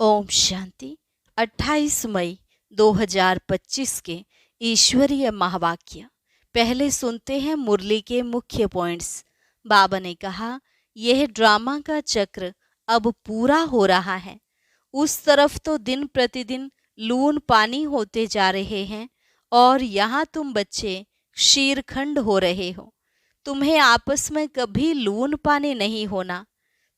ओम शांति। 28 मई 2025 के ईश्वरीय महावाक्य। पहले सुनते हैं मुरली के मुख्य पॉइंट्स। बाबा ने कहा, यह ड्रामा का चक्र अब पूरा हो रहा है। उस तरफ तो दिन प्रतिदिन लून पानी होते जा रहे हैं और यहाँ तुम बच्चे शीरखंड हो रहे हो। तुम्हें आपस में कभी लून पानी नहीं होना।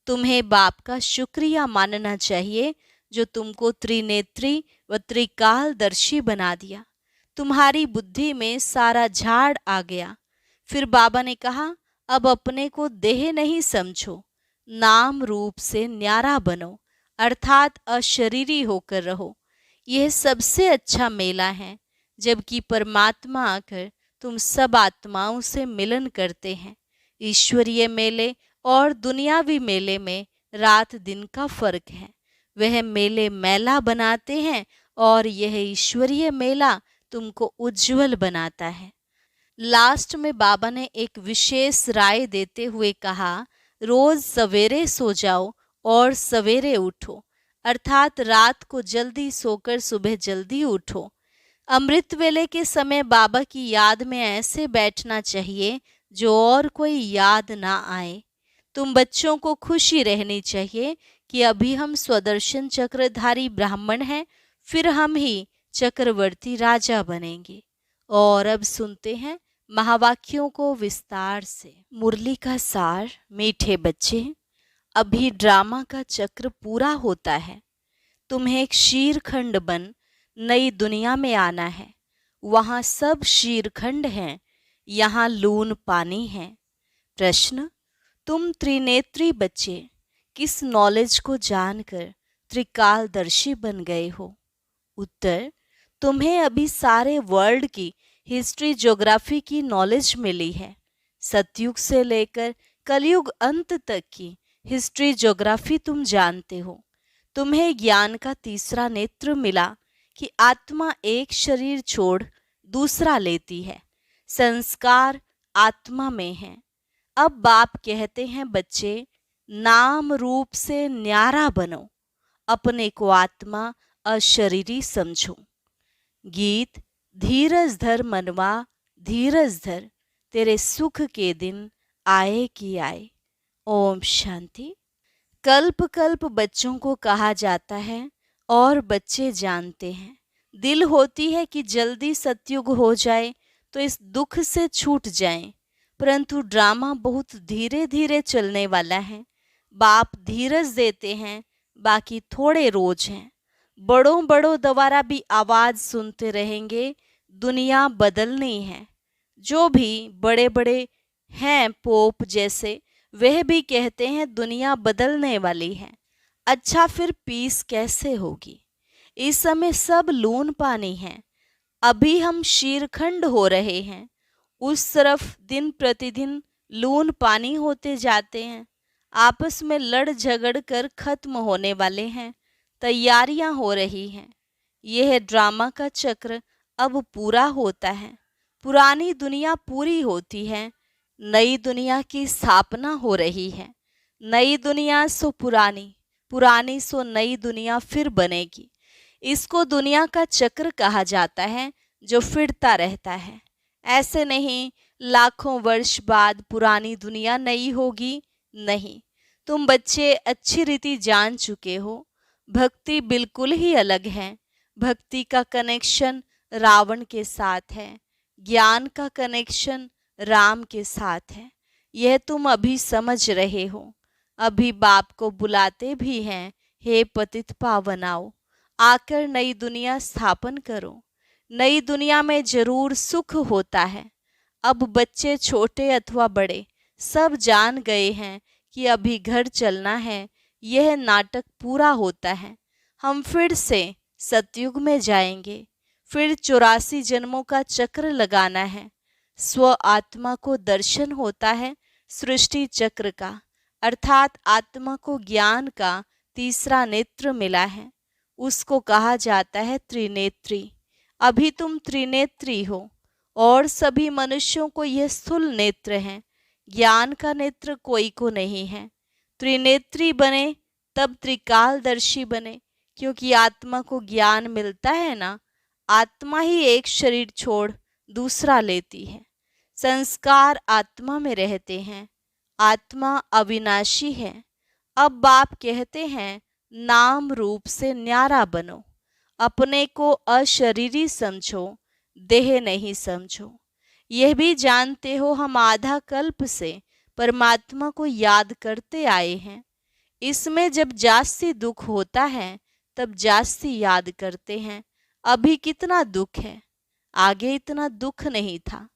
तुम्हें बाप का शुक्रिया मानना चाहिए जो तुमको त्रिनेत्री व त्रिकालदर्शी बना दिया। तुम्हारी बुद्धि में सारा झाड़ आ गया। फिर बाबा ने कहा, अब अपने को देह नहीं समझो, नाम रूप से न्यारा बनो, अर्थात अशरीरी होकर रहो। यह सबसे अच्छा मेला है, जबकि परमात्मा आकर तुम सब आत्माओं से मिलन करते हैं। ईश्वरीय मेले और दुनियावी मेले में रात दिन का फर्क है। वह मेले मैला बनाते हैं और यह ईश्वरीय मेला तुमको उज्जवल बनाता है। लास्ट में बाबा ने एक विशेष राय देते हुए कहा, रोज सवेरे सो जाओ और सवेरे उठो, अर्थात रात को जल्दी सोकर सुबह जल्दी उठो। अमृत वेले के समय बाबा की याद में ऐसे बैठना चाहिए जो और कोई याद ना आए। तुम बच्चों को खुशी रहनी चाहिए कि अभी हम स्वदर्शन चक्रधारी ब्राह्मण हैं, फिर हम ही चक्रवर्ती राजा बनेंगे। और अब सुनते हैं महावाक्यों को विस्तार से। मुरली का सार। मीठे बच्चे, अभी ड्रामा का चक्र पूरा होता है। तुम्हें एक शीरखंड बन नई दुनिया में आना है। वहाँ सब शीरखंड हैं, यहाँ लून पानी है। प्रश्न, तुम त्रिनेत्री बच्चे किस नॉलेज को जानकर त्रिकालदर्शी बन गए हो? उत्तर, तुम्हें अभी सारे वर्ल्ड की हिस्ट्री ज्योग्राफी की नॉलेज मिली है। सतयुग से लेकर कलयुग अंत तक की हिस्ट्री ज्योग्राफी तुम जानते हो। तुम्हें ज्ञान का तीसरा नेत्र मिला कि आत्मा एक शरीर छोड़ दूसरा लेती है। संस्कार आत्मा में है। अब बाप कहते हैं, बच्चे नाम रूप से न्यारा बनो, अपने को आत्मा अशरीरी समझो। गीत। धीरज धर मनवा, धीरज धर, तेरे सुख के दिन आए कि आए। ओम शांति। कल्प कल्प बच्चों को कहा जाता है और बच्चे जानते हैं। दिल होती है कि जल्दी सतयुग हो जाए तो इस दुख से छूट जाएं, परंतु ड्रामा बहुत धीरे धीरे चलने वाला है। बाप धीरज देते हैं, बाकी थोड़े रोज हैं। बड़ों बड़ों द्वारा भी आवाज सुनते रहेंगे, दुनिया बदलनी है। जो भी बड़े बड़े हैं पोप जैसे, वह भी कहते हैं दुनिया बदलने वाली है। अच्छा, फिर पीस कैसे होगी? इस समय सब लून पानी है। अभी हम शीरखंड हो रहे हैं। उस तरफ दिन प्रतिदिन लून पानी होते जाते हैं। आपस में लड़ झगड़ कर खत्म होने वाले हैं। तैयारियां हो रही हैं। यह ड्रामा का चक्र अब पूरा होता है। पुरानी दुनिया पूरी होती है, नई दुनिया की स्थापना हो रही है। नई दुनिया सो पुरानी, पुरानी सो नई दुनिया फिर बनेगी। इसको दुनिया का चक्र कहा जाता है, जो फिरता रहता है। ऐसे नहीं लाखों वर्ष बाद पुरानी दुनिया नई होगी, नहीं। तुम बच्चे अच्छी रीति जान चुके हो, भक्ति बिल्कुल ही अलग है। भक्ति का कनेक्शन रावण के साथ है, ज्ञान का कनेक्शन राम के साथ है। यह तुम अभी समझ रहे हो। अभी बाप को बुलाते भी हैं, हे पतित पावन आओ, आकर नई दुनिया स्थापन करो। नई दुनिया में जरूर सुख होता है। अब बच्चे छोटे अथवा बड़े सब जान गए हैं कि अभी घर चलना है। यह नाटक पूरा होता है। हम फिर से सतयुग में जाएंगे। फिर 84 जन्मों का चक्र लगाना है। स्व आत्मा को दर्शन होता है सृष्टि चक्र का, अर्थात आत्मा को ज्ञान का तीसरा नेत्र मिला है। उसको कहा जाता है त्रिनेत्री। अभी तुम त्रिनेत्री हो और सभी मनुष्यों को यह स्थूल नेत्र है। ज्ञान का नेत्र कोई को नहीं है। त्रिनेत्री बने तब त्रिकालदर्शी बने, क्योंकि आत्मा को ज्ञान मिलता है ना, आत्मा ही एक शरीर छोड़ दूसरा लेती है। संस्कार आत्मा में रहते हैं, आत्मा अविनाशी है। अब बाप कहते हैं नाम रूप से न्यारा बनो, अपने को अशरीरी समझो, देह नहीं समझो। यह भी जानते हो हम आधा कल्प से परमात्मा को याद करते आए हैं। इसमें जब जास्ती दुख होता है तब जास्ती याद करते हैं। अभी कितना दुख है, आगे इतना दुख नहीं था।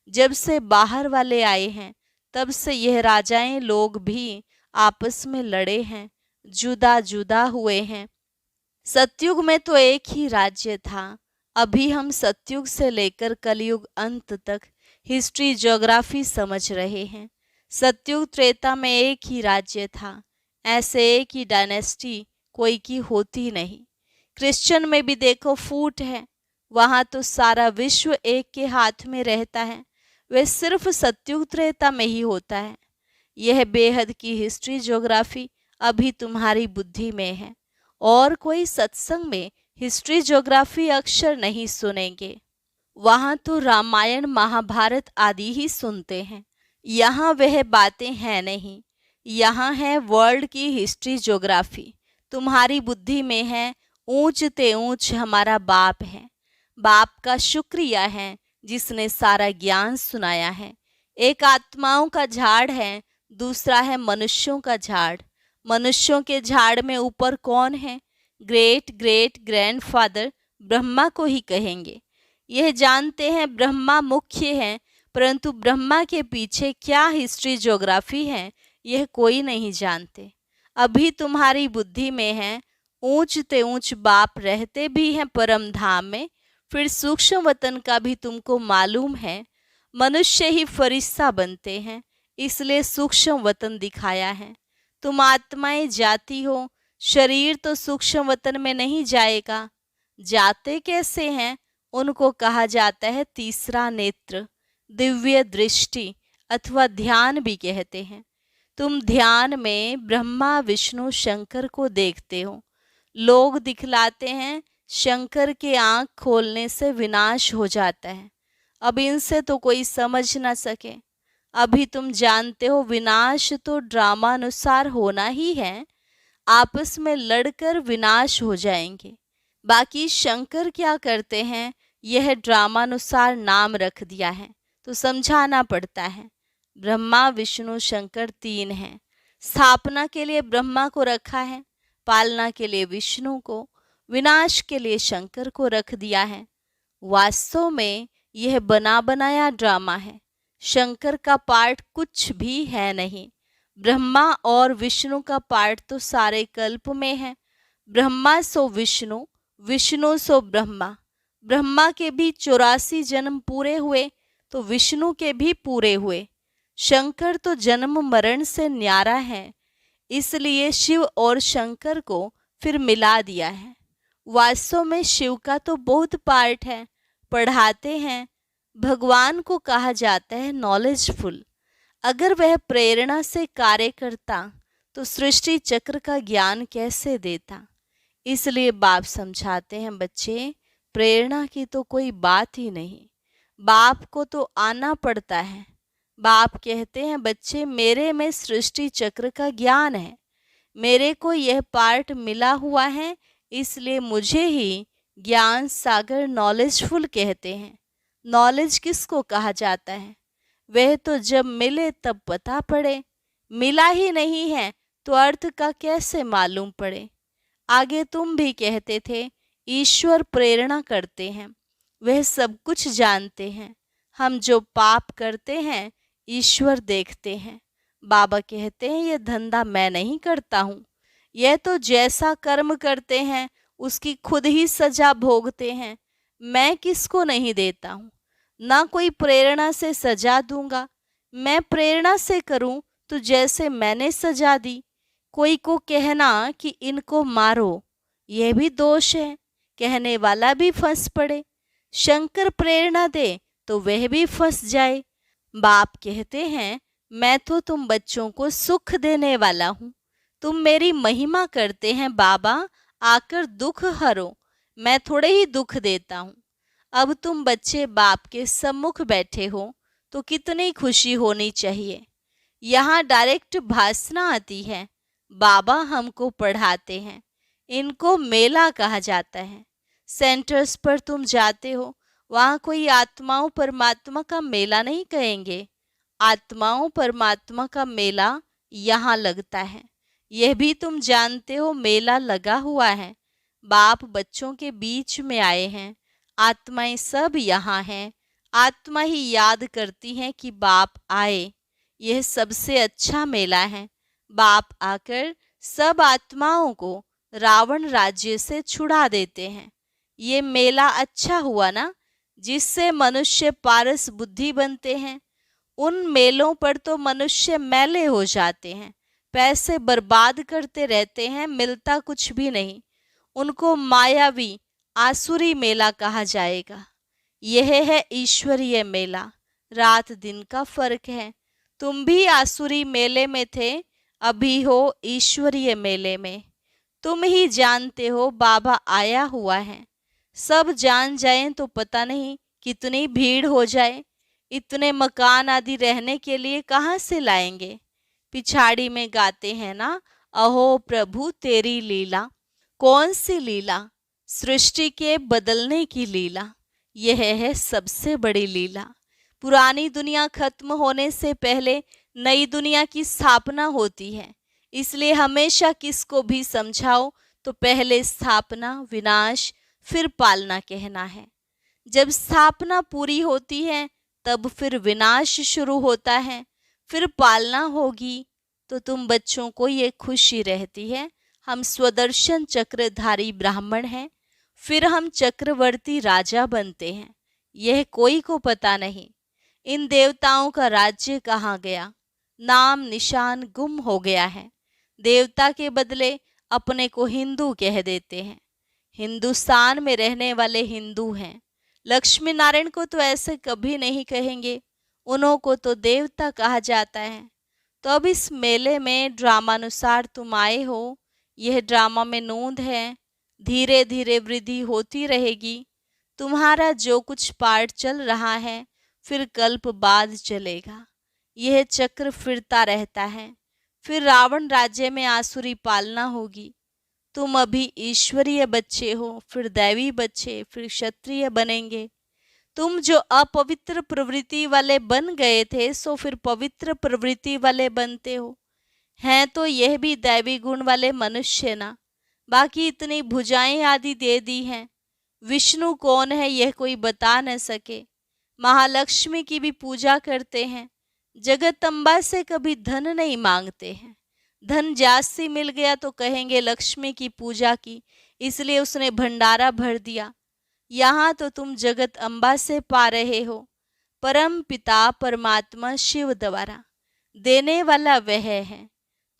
जब से बाहर वाले आए हैं तब से यह राजाएं लोग भी आपस में लड़े हैं, जुदा जुदा हुए हैं। सतयुग में तो एक ही राज्य था। अभी हम सतयुग से लेकर कलयुग अंत तक हिस्ट्री ज्योग्राफी समझ रहे हैं। सतयुग त्रेता में एक ही राज्य था, ऐसे एक ही डायनेस्टी कोई की होती नहीं। क्रिश्चियन में भी देखो फूट है, वहाँ तो सारा विश्व एक के हाथ में रहता है। वह सिर्फ सतयुग त्रेता में ही होता है। यह बेहद की हिस्ट्री ज्योग्राफी अभी तुम्हारी बुद्धि में है, और कोई सत्संग में हिस्ट्री ज्योग्राफी अक्षर नहीं सुनेंगे। वहाँ तो रामायण महाभारत आदि ही सुनते हैं। यहाँ वह बातें हैं नहीं। यहाँ है वर्ल्ड की हिस्ट्री ज्योग्राफी। तुम्हारी बुद्धि में है ऊंच ते ऊंच हमारा बाप है। बाप का शुक्रिया है जिसने सारा ज्ञान सुनाया है। एक आत्माओं का झाड़ है, दूसरा है मनुष्यों का झाड़। मनुष्यों के झाड़ में ऊपर कौन है? ग्रेट ग्रेट ग्रैंडफादर ब्रह्मा को ही कहेंगे। यह जानते हैं ब्रह्मा मुख्य है, परंतु ब्रह्मा के पीछे क्या हिस्ट्री ज्योग्राफी है यह कोई नहीं जानते। अभी तुम्हारी बुद्धि में है ऊंच ते ऊंच बाप रहते भी हैं परम धाम में। फिर सूक्ष्म वतन का भी तुमको मालूम है। मनुष्य ही फरिश्ता बनते हैं, इसलिए सूक्ष्म वतन दिखाया है। तुम आत्माएं जाती हो, शरीर तो सूक्ष्म वतन में नहीं जाएगा। जाते कैसे हैं? उनको कहा जाता है तीसरा नेत्र, दिव्य दृष्टि अथवा ध्यान भी कहते हैं। तुम ध्यान में ब्रह्मा विष्णु शंकर को देखते हो। लोग दिखलाते हैं शंकर के आंख खोलने से विनाश हो जाता है। अब इनसे तो कोई समझ ना सके। अभी तुम जानते हो विनाश तो ड्रामा अनुसार होना ही है। आपस में लड़कर विनाश हो जाएंगे। बाकी शंकर क्या करते हैं, यह ड्रामानुसार नाम रख दिया है तो समझाना पड़ता है। ब्रह्मा विष्णु शंकर तीन हैं। स्थापना के लिए ब्रह्मा को रखा है, पालना के लिए विष्णु को, विनाश के लिए शंकर को रख दिया है। वास्तव में यह बना बनाया ड्रामा है। शंकर का पार्ट कुछ भी है नहीं। ब्रह्मा और विष्णु का पार्ट तो सारे कल्प में है। ब्रह्मा सो विष्णु, विष्णु सो ब्रह्मा। ब्रह्मा के भी 84 जन्म पूरे हुए तो विष्णु के भी पूरे हुए। शंकर तो जन्म मरण से न्यारा है, इसलिए शिव और शंकर को फिर मिला दिया है। वास्तव में शिव का तो बहुत पार्ट है, पढ़ाते हैं। भगवान को कहा जाता है नॉलेजफुल। अगर वह प्रेरणा से कार्य करता तो सृष्टि चक्र का ज्ञान कैसे देता। इसलिए बाप समझाते हैं बच्चे, प्रेरणा की तो कोई बात ही नहीं, बाप को तो आना पड़ता है। बाप कहते हैं बच्चे मेरे में सृष्टि चक्र का ज्ञान है, मेरे को यह पार्ट मिला हुआ है, इसलिए मुझे ही ज्ञान सागर नॉलेजफुल कहते हैं। नॉलेज किसको कहा जाता है? वह तो जब मिले तब पता पड़े, मिला ही नहीं है तो अर्थ का कैसे मालूम पड़े। आगे तुम भी कहते थे ईश्वर प्रेरणा करते हैं, वह सब कुछ जानते हैं। हम जो पाप करते हैं ईश्वर देखते हैं। बाबा कहते हैं यह धंधा मैं नहीं करता हूँ, यह तो जैसा कर्म करते हैं उसकी खुद ही सजा भोगते हैं। मैं किसको नहीं देता हूँ, ना कोई प्रेरणा से सजा दूंगा। मैं प्रेरणा से करूं तो जैसे मैंने सजा दी। कोई को कहना कि इनको मारो, यह भी दोष है, कहने वाला भी फंस पड़े। शंकर प्रेरणा दे तो वह भी फंस जाए। बाप कहते हैं मैं तो तुम बच्चों को सुख देने वाला हूँ। तुम मेरी महिमा करते हैं बाबा, आकर दुख हरो, मैं थोड़े ही दुख देता हूँ। अब तुम बच्चे बाप के सम्मुख बैठे हो तो कितनी खुशी होनी चाहिए। यहाँ डायरेक्ट भाषणा आती है, बाबा हमको पढ़ाते हैं। इनको मेला कहा जाता है। सेंटर्स पर तुम जाते हो, वहाँ कोई आत्माओं परमात्मा का मेला नहीं कहेंगे। आत्माओं परमात्मा का मेला यहाँ लगता है। यह भी तुम जानते हो, मेला लगा हुआ है। बाप बच्चों के बीच में आए हैं। आत्माएं सब यहाँ हैं। आत्मा ही याद करती हैं कि बाप आए। यह सबसे अच्छा मेला है। बाप आकर सब आत्माओं को रावण राज्य से छुड़ा देते हैं। ये मेला अच्छा हुआ ना, जिससे मनुष्य पारस बुद्धि बनते हैं। उन मेलों पर तो मनुष्य मैले हो जाते हैं, पैसे बर्बाद करते रहते हैं, मिलता कुछ भी नहीं। उनको मायावी आसुरी मेला कहा जाएगा। यह है ईश्वरीय मेला। रात दिन का फर्क है। तुम भी आसुरी मेले में थे, अभी हो ईश्वरीय मेले में। तुम ही जानते हो बाबा आया हुआ है। सब जान जाएं तो पता नहीं कितनी भीड़ हो जाए। इतने मकान आदि रहने के लिए कहाँ से लाएंगे। पिछाड़ी में गाते हैं ना, अहो प्रभु तेरी लीला। कौन सी लीला? सृष्टि के बदलने की लीला। यह है सबसे बड़ी लीला। पुरानी दुनिया खत्म होने से पहले नई दुनिया की स्थापना होती है। इसलिए हमेशा किसको भी समझाओ तो पहले स्थापना, विनाश, फिर पालना कहना है। जब स्थापना पूरी होती है तब फिर विनाश शुरू होता है, फिर पालना होगी। तो तुम बच्चों को ये खुशी रहती है, हम स्वदर्शन चक्रधारी ब्राह्मण हैं, फिर हम चक्रवर्ती राजा बनते हैं। यह कोई को पता नहीं। इन देवताओं का राज्य कहाँ गया? नाम निशान गुम हो गया है। देवता के बदले अपने को हिंदू कह देते हैं। हिंदुस्तान में रहने वाले हिंदू हैं। लक्ष्मी नारायण को तो ऐसे कभी नहीं कहेंगे, उन्हों को तो देवता कहा जाता है। तो अब इस मेले में ड्रामानुसार तुम आए हो। यह ड्रामा में नोंद है, धीरे धीरे वृद्धि होती रहेगी। तुम्हारा जो कुछ पार्ट चल रहा है फिर कल्प बाद चलेगा। यह चक्र फिरता रहता है। फिर रावण राज्य में आसुरी पालना होगी। तुम अभी ईश्वरीय बच्चे हो, फिर दैवी बच्चे, फिर क्षत्रिय बनेंगे। तुम जो अपवित्र प्रवृत्ति वाले बन गए थे सो फिर पवित्र प्रवृत्ति वाले बनते हो। हैं तो यह भी दैवी गुण वाले मनुष्य ना। बाकी इतनी भुजाएं आदि दे दी हैं। विष्णु कौन है यह कोई बता न सके। महालक्ष्मी की भी पूजा करते हैं। जगदम्बा से कभी धन नहीं मांगते हैं। धन जास्ती मिल गया तो कहेंगे लक्ष्मी की पूजा की, इसलिए उसने भंडारा भर दिया। यहाँ तो तुम जगत अम्बा से पा रहे हो। परम पिता परमात्मा शिव द्वारा देने वाला वह है।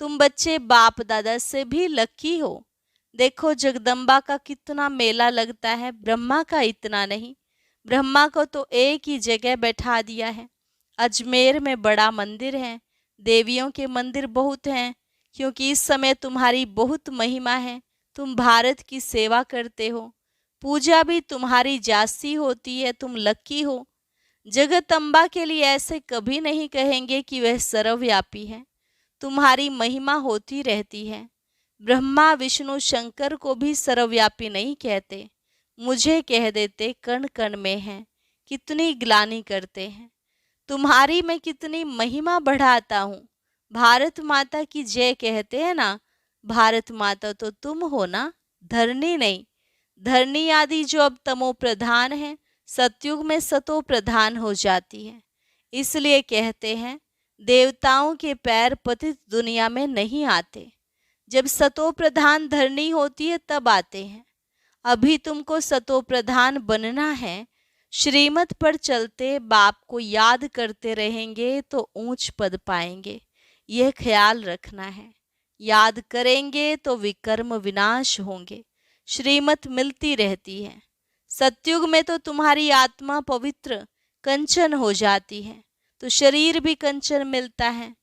तुम बच्चे बाप दादा से भी लकी हो। देखो जगदम्बा का कितना मेला लगता है, ब्रह्मा का इतना नहीं। ब्रह्मा को तो एक ही जगह बैठा दिया है। अजमेर में बड़ा मंदिर है, देवियों के मंदिर बहुत हैं, क्योंकि इस समय तुम्हारी बहुत महिमा है। तुम भारत की सेवा करते हो, पूजा भी तुम्हारी जास्ती होती है, तुम लकी हो। जगदम्बा के लिए ऐसे कभी नहीं कहेंगे कि वह सर्वव्यापी है। तुम्हारी महिमा होती रहती है। ब्रह्मा विष्णु शंकर को भी सर्वव्यापी नहीं कहते, मुझे कह देते कण कण में है। कितनी ग्लानि करते हैं। तुम्हारी मैं कितनी महिमा बढ़ाता हूँ। भारत माता की जय कहते हैं ना, भारत माता तो तुम हो ना, धरनी नहीं। धरनी आदि जो अब तमो प्रधान है, सतयुग में सतो प्रधान हो जाती है। इसलिए कहते हैं देवताओं के पैर पतित दुनिया में नहीं आते। जब सतो प्रधान धरनी होती है तब आते हैं। अभी तुमको सतो प्रधान बनना है। श्रीमत पर चलते बाप को याद करते रहेंगे तो ऊंच पद पाएंगे। यह ख्याल रखना है। याद करेंगे तो विकर्म विनाश होंगे। श्रीमत मिलती रहती है। सतयुग में तो तुम्हारी आत्मा पवित्र कंचन हो जाती है, तो शरीर भी कंचन मिलता है।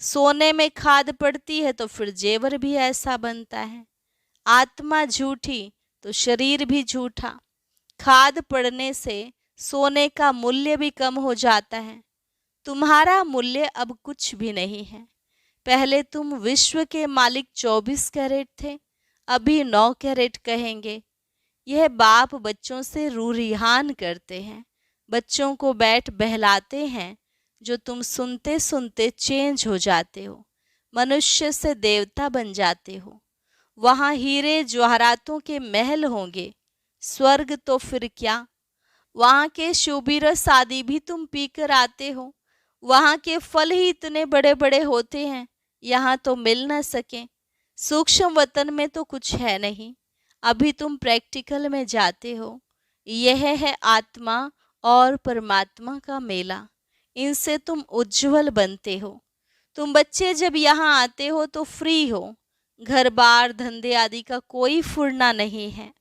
सोने में खाद पड़ती है तो फिर जेवर भी ऐसा बनता है। आत्मा झूठी तो शरीर भी झूठा। खाद पड़ने से सोने का मूल्य भी कम हो जाता है। तुम्हारा मूल्य अब कुछ भी नहीं है। पहले तुम विश्व के मालिक 24 कैरेट थे, अभी 9 कैरेट कहेंगे। यह बाप बच्चों से रूरिहान करते हैं, बच्चों को बैठ बहलाते हैं, जो तुम सुनते सुनते चेंज हो जाते हो, मनुष्य से देवता बन जाते हो। वहाँ हीरे जवाहरातों के महल होंगे, स्वर्ग तो फिर क्या। वहाँ के शोभी रस आदि भी तुम पीकर आते हो। वहाँ के फल ही इतने बड़े बड़े होते हैं, यहाँ तो मिल न सके। सूक्ष्म वतन में तो कुछ है नहीं, अभी तुम प्रैक्टिकल में जाते हो। यह है आत्मा और परमात्मा का मेला, इनसे तुम उज्जवल बनते हो। तुम बच्चे जब यहाँ आते हो तो फ्री हो, घर बार धंधे आदि का कोई फुरना नहीं है।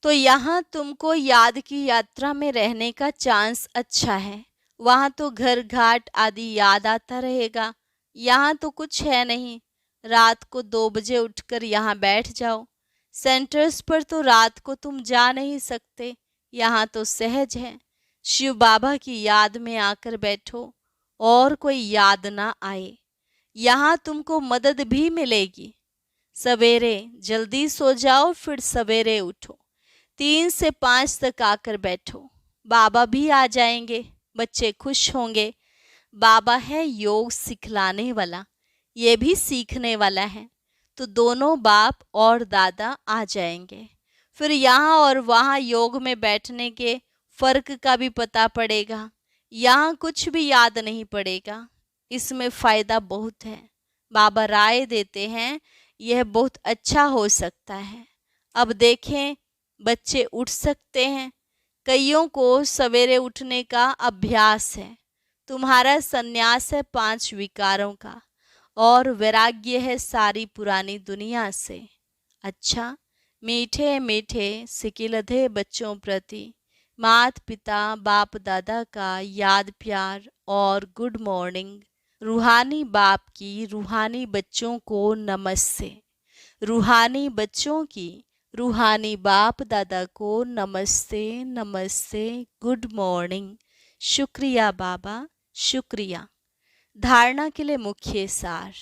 तो यहाँ तुमको याद की यात्रा में रहने का चांस अच्छा है। वहाँ तो घर घाट आदि याद आता रहेगा, यहाँ तो कुछ है नहीं। रात को 2 बजे उठकर यहाँ बैठ जाओ। सेंटर्स पर तो रात को तुम जा नहीं सकते, यहाँ तो सहज है। शिव बाबा की याद में आकर बैठो और कोई याद ना आए, यहाँ तुमको मदद भी मिलेगी। सवेरे जल्दी सो जाओ, फिर सवेरे उठो। 3 से 5 तक आकर बैठो, बाबा भी आ जाएंगे, बच्चे खुश होंगे। बाबा है योग सिखलाने वाला, ये भी सीखने वाला है। तो दोनों बाप और दादा आ जाएंगे। फिर यहाँ और वहाँ योग में बैठने के फर्क का भी पता पड़ेगा। यहाँ कुछ भी याद नहीं पड़ेगा, इसमें फ़ायदा बहुत है। बाबा राय देते हैं, यह बहुत अच्छा हो सकता है। अब देखें, बच्चे उठ सकते हैं। कईयों को सवेरे उठने का अभ्यास है। तुम्हारा संन्यास है 5 विकारों का और वैराग्य है सारी पुरानी दुनिया से। अच्छा, मीठे मीठे सिकिलधे बच्चों प्रति मात पिता बाप दादा का याद प्यार और गुड मॉर्निंग। रूहानी बाप की रूहानी बच्चों को नमस्ते। रूहानी बच्चों की रूहानी बाप दादा को नमस्ते नमस्ते, गुड मॉर्निंग। शुक्रिया बाबा, शुक्रिया। धारणा के लिए मुख्य सार।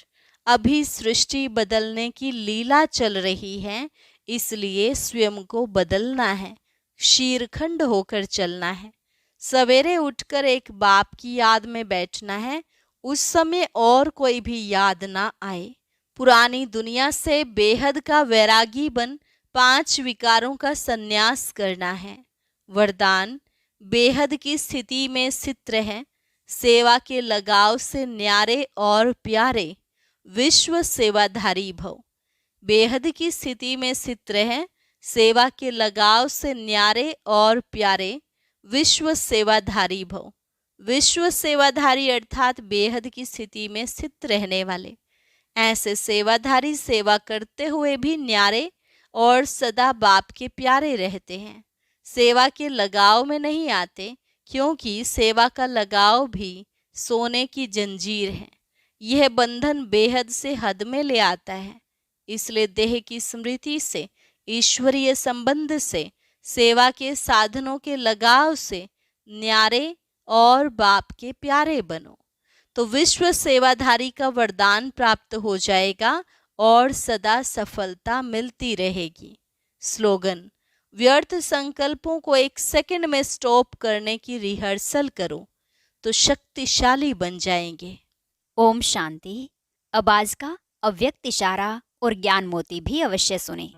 अभी सृष्टि बदलने की लीला चल रही है, इसलिए स्वयं को बदलना है, शीरखंड होकर चलना है। सवेरे उठकर एक बाप की याद में बैठना है, उस समय और कोई भी याद ना आए। पुरानी दुनिया से बेहद का वैरागी बन 5 विकारों का संन्यास करना है। वरदान, बेहद की स्थिति में स्थित रहें, सेवा के लगाव से न्यारे और प्यारे, विश्व सेवाधारी भव। बेहद की स्थिति में स्थित रहें, सेवा के लगाव से न्यारे और प्यारे, विश्व सेवाधारी भव। विश्व सेवाधारी अर्थात बेहद की स्थिति में स्थित रहने वाले। ऐसे सेवाधारी सेवा करते हुए भी न्यारे और सदा बाप के प्यारे रहते हैं। सेवा के लगाव में नहीं आते, क्योंकि सेवा का लगाव भी सोने की जंजीर है। यह बंधन बेहद से हद में ले आता है। इसलिए देह की स्मृति से, ईश्वरीय संबंध से, सेवा के साधनों के लगाव से न्यारे और बाप के प्यारे बनो, तो विश्व सेवाधारी का वरदान प्राप्त हो जाएगा और सदा सफलता मिलती रहेगी। स्लोगन, व्यर्थ संकल्पों को 1 सेकंड में स्टॉप करने की रिहर्सल करो तो शक्तिशाली बन जाएंगे। ओम शांति। अब आज का अव्यक्त इशारा और ज्ञान मोती भी अवश्य सुने।